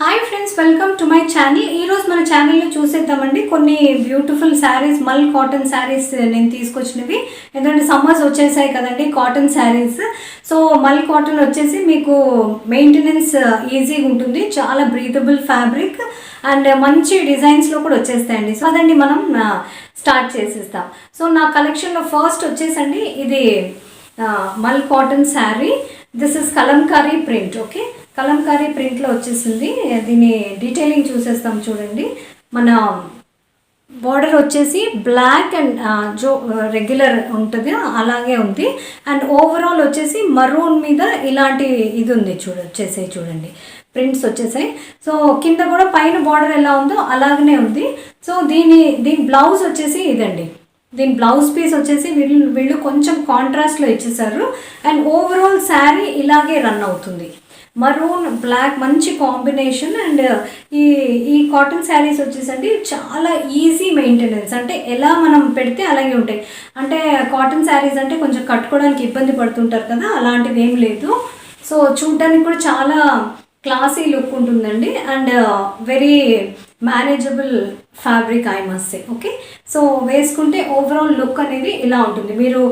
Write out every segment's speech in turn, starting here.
Hi friends, welcome to my channel. ఈరోజు మన ఛానల్లో చూసేద్దామండి కొన్ని బ్యూటిఫుల్ శారీస్, మల్ కాటన్ శారీస్ నేను తీసుకొచ్చినవి. ఎందుకంటే సమ్మర్స్ వచ్చేసాయి కదండి, కాటన్ శారీస్. సో మల్ కాటన్ వచ్చేసి మీకు మెయింటెనెన్స్ ఈజీగా ఉంటుంది, చాలా బ్రీతబుల్ ఫ్యాబ్రిక్ అండ్ మంచి డిజైన్స్లో కూడా వచ్చేస్తాయండి. సో అదండి మనం స్టార్ట్ చేసేస్తాం. సో నా కలెక్షన్లో ఫస్ట్ వచ్చేసండి ఇది mul cotton sari. This is Kalamkari print. Okay, Kalamkari ప్రింట్లో వచ్చేసింది. దీని డీటెయిలింగ్ చూసేస్తాం చూడండి. మన బార్డర్ వచ్చేసి బ్లాక్ అండ్ జో రెగ్యులర్ ఉంటుంది అలాగే ఉంది. అండ్ ఓవరాల్ వచ్చేసి మరూన్ మీద ఇలాంటి ఇది ఉంది చూడండి ప్రింట్స్ వచ్చేసాయి. సో కింద కూడా పైన బార్డర్ ఎలా ఉందో అలాగనే ఉంది. సో దీని బ్లౌజ్ వచ్చేసి ఇదండి. దీని బ్లౌజ్ పీస్ వచ్చేసి వీళ్ళు కొంచెం కాంట్రాస్ట్లో ఇచ్చేసారు. అండ్ ఓవరాల్ శారీ ఇలాగే రన్ అవుతుంది. మరూన్ బ్లాక్ మంచి కాంబినేషన్. అండ్ ఈ కాటన్ శారీస్ వచ్చేసండి చాలా ఈజీ మెయింటెనెన్స్, అంటే ఎలా మనం పెడితే అలాగే ఉంటాయి. అంటే కాటన్ శారీస్ అంటే కొంచెం కట్టుకోవడానికి ఇబ్బంది పడుతుంటారు కదా, అలాంటివి ఏం లేదు. సో చూడడానికి కూడా చాలా క్లాసీ లుక్ ఉంటుందండి. And very manageable fabric I must say. Okay, so వేసుకుంటే ఓవరాల్ లుక్ అనేది ఇలా ఉంటుంది. మీరు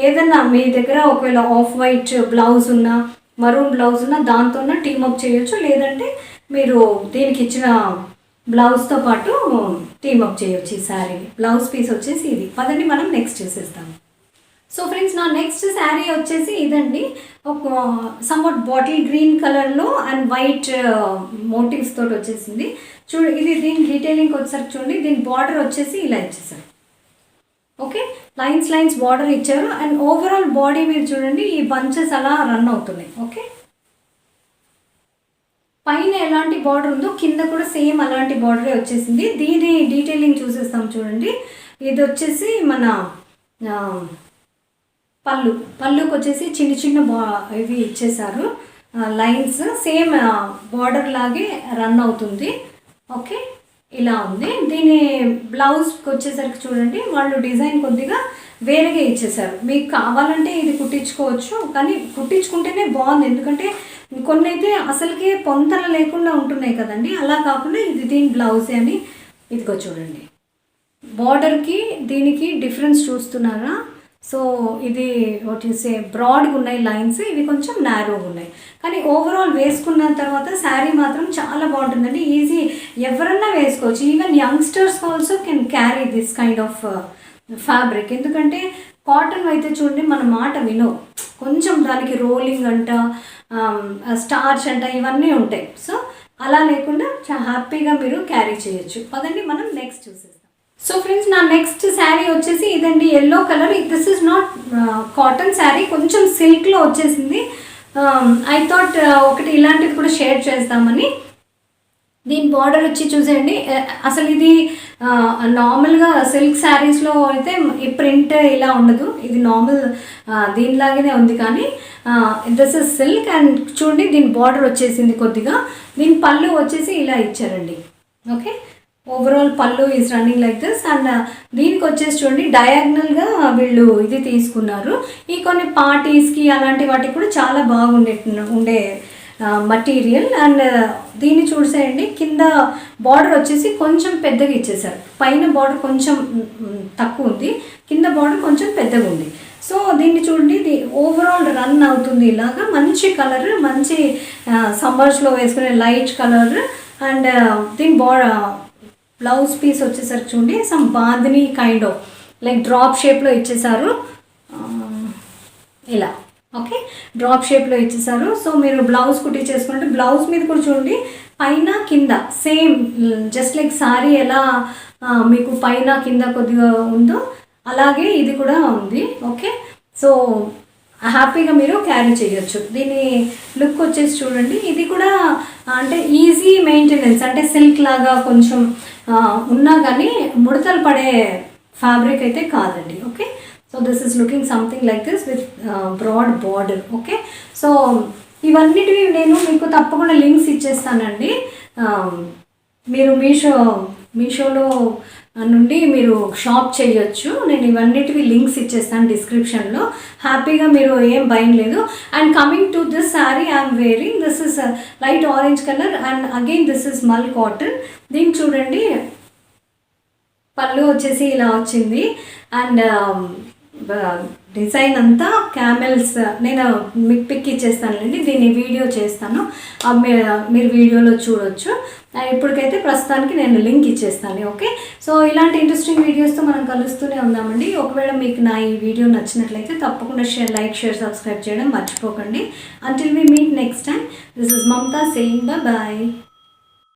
ఏదన్నా మీ దగ్గర ఒకవేళ ఆఫ్ వైట్ బ్లౌజ్ ఉన్నా, మరూన్ బ్లౌజ్ ఉన్న దాంతో టీమప్ చేయొచ్చు, లేదంటే మీరు దీనికి ఇచ్చిన బ్లౌజ్తో పాటు టీమప్ చేయొచ్చు. ఈ శారీ బ్లౌజ్ పీస్ వచ్చేసి ఇది. పదండి మనం నెక్స్ట్ చేసేస్తాము. సో ఫ్రెండ్స్, నా నెక్స్ట్ శారీ వచ్చేసి ఇదండి. ఒక సమ్వాట్ బాటిల్ గ్రీన్ కలర్లో అండ్ వైట్ మోటివ్స్ తోటి వచ్చేసింది. ఇది దీని డీటెయిలింగ్ వచ్చేసరికి చూడండి. దీని బార్డర్ వచ్చేసి ఇలా ఇచ్చేసారు. ఓకే, లైన్స్ బార్డర్ ఇచ్చారు. అండ్ ఓవరాల్ బాడీ మీరు చూడండి, ఈ బంచెస్ అలా రన్ అవుతున్నాయి. ఓకే, పైన ఎలాంటి బార్డర్ ఉందో కింద కూడా సేమ్ అలాంటి బార్డరే వచ్చేసింది. దీని డీటెయిలింగ్ చూసేస్తాం చూడండి. ఇది వచ్చేసి మన పళ్ళుకి వచ్చేసి చిన్న ఇవి ఇచ్చేసారు లైన్స్, సేమ్ బార్డర్ లాగే రన్ అవుతుంది. ఓకే, ఇలా ఉంది. దీని బ్లౌజ్కి వచ్చేసరికి చూడండి, వాళ్ళు డిజైన్ కొద్దిగా వేరేగా ఇచ్చేసారు. మీకు కావాలంటే ఇది కుట్టించుకోవచ్చు, కానీ కుట్టించుకుంటేనే బాగుంది. ఎందుకంటే కొన్ని అయితే అసలుకే పొంతన లేకుండా ఉంటున్నాయి కదండి, అలా కాకుండా ఇది దీని బ్లౌజే అని. ఇదిగో చూడండి, బార్డర్కి దీనికి డిఫరెన్స్ చూస్తున్నారా? సో ఇది వాట్ యు సే బ్రాడ్గా ఉన్నాయి లైన్స్, ఇవి కొంచెం నారోగా ఉన్నాయి. కానీ ఓవరాల్ వేసుకున్న తర్వాత శారీ మాత్రం చాలా బాగుంటుందండి. ఈజీ, ఎవరన్నా వేసుకోవచ్చు. Even youngsters also can carry this kind of fabric. ఎందుకంటే కాటన్ అయితే చూడండి మన మాట వినో, కొంచెం దానికి రోలింగ్ అంట, స్టార్చ్ అంట, ఇవన్నీ ఉంటాయి. సో అలా లేకుండా చాలా హ్యాపీగా మీరు క్యారీ చేయొచ్చు. పదండి మనం నెక్స్ట్ చూసేస్తాం. సో ఫ్రెండ్స్, నా నెక్స్ట్ శారీ వచ్చేసి ఇదండి, yellow colour. This is not cotton sari, కొంచెం సిల్క్లో వచ్చేసింది. ఐ థాట్ ఒకటి ఇలాంటిది కూడా షేర్ చేద్దామని. దీని బార్డర్ వచ్చి చూసేయండి. అసలు ఇది నార్మల్గా సిల్క్ శారీస్లో అయితే ఈ ప్రింట్ ఇలా ఉండదు, ఇది నార్మల్ దీనిలాగానే ఉంది. కానీ దిస్ ఇస్ సిల్క్. అండ్ చూడండి, దీని బార్డర్ వచ్చేసింది కొద్దిగా. దీని పళ్ళు వచ్చేసి ఇలా ఇచ్చారండి. ఓకే, ఓవరాల్ పళ్ళు is running like this. And దీనికి వచ్చేసి చూడండి, డయాగ్నల్గా వీళ్ళు ఇది తీసుకున్నారు. ఈ కొన్ని పార్టీస్కి అలాంటి వాటికి కూడా చాలా ఉండే మటీరియల్. అండ్ దీన్ని చూసేయండి, కింద బార్డర్ వచ్చేసి కొంచెం పెద్దగా ఇచ్చేసారు. పైన బార్డర్ కొంచెం తక్కువ ఉంది, కింద బార్డర్ కొంచెం పెద్దగా ఉంది. సో దీన్ని చూడండి, ఇది ఓవరాల్ రన్ అవుతుంది ఇలాగా. మంచి కలర్, మంచి సమ్మర్స్లో వేసుకునే లైట్ కలర్. అండ్ దీని బ్లౌజ్ పీస్ వచ్చేసరికి చూడండి, some bandhani kind of like drop షేప్లో ఇచ్చేసారు ఇలా. ఓకే, డ్రాప్ షేప్లో ఇచ్చేసారు. సో మీరు బ్లౌజ్ కుట్టి చేసుకుంటే బ్లౌజ్ మీద కూడా చూడండి, పైన కింద సేమ్ జస్ట్ లైక్ సారీ ఎలా మీకు పైన కింద కొద్దిగా ఉందో అలాగే ఇది కూడా ఉంది. ఓకే, సో హ్యాపీగా మీరు క్యారీ చేయొచ్చు. దీని లుక్ వచ్చేసి చూడండి, ఇది కూడా అంటే ఈజీ మెయింటెనెన్స్, అంటే సిల్క్ లాగా కొంచెం ఉన్నా కానీ ముడతలు పడే ఫ్యాబ్రిక్ అయితే కాదండి. Okay, so this is looking something like this with broad border. Okay, so ఇవన్నిటివి నేను మీకు తప్పకుండా లింక్స్ ఇచ్చేస్తానండి. మీరు మీషోలో నుండి మీరు షాప్ చేయొచ్చు. నేను ఇవన్నిటివి లింక్స్ ఇచ్చేస్తాను డిస్క్రిప్షన్లో. హ్యాపీగా మీరు ఏం భయం లేదు. And coming to this sari I'm wearing, this is light orange colour and again this is మల్ కాటన్. దీన్ని చూడండి, పళ్ళు వచ్చేసి ఇలా వచ్చింది అండ్ డిజైన్ అంతా క్యామెల్స్. నేను మీకు పిక్ ఇచ్చేస్తానండి, దీన్ని వీడియో చేస్తాను, మీరు వీడియోలో చూడొచ్చు. ఇప్పటికైతే ప్రస్తుతానికి నేను లింక్ ఇచ్చేస్తాను. ఓకే, సో ఇలాంటి ఇంట్రెస్టింగ్ వీడియోస్తో మనం కలుస్తూనే ఉందామండి. ఒకవేళ మీకు నా ఈ వీడియో నచ్చినట్లయితే తప్పకుండా లైక్, షేర్, సబ్స్క్రైబ్ చేయడం మర్చిపోకండి. Until we meet next time, this is Mamata saying bye.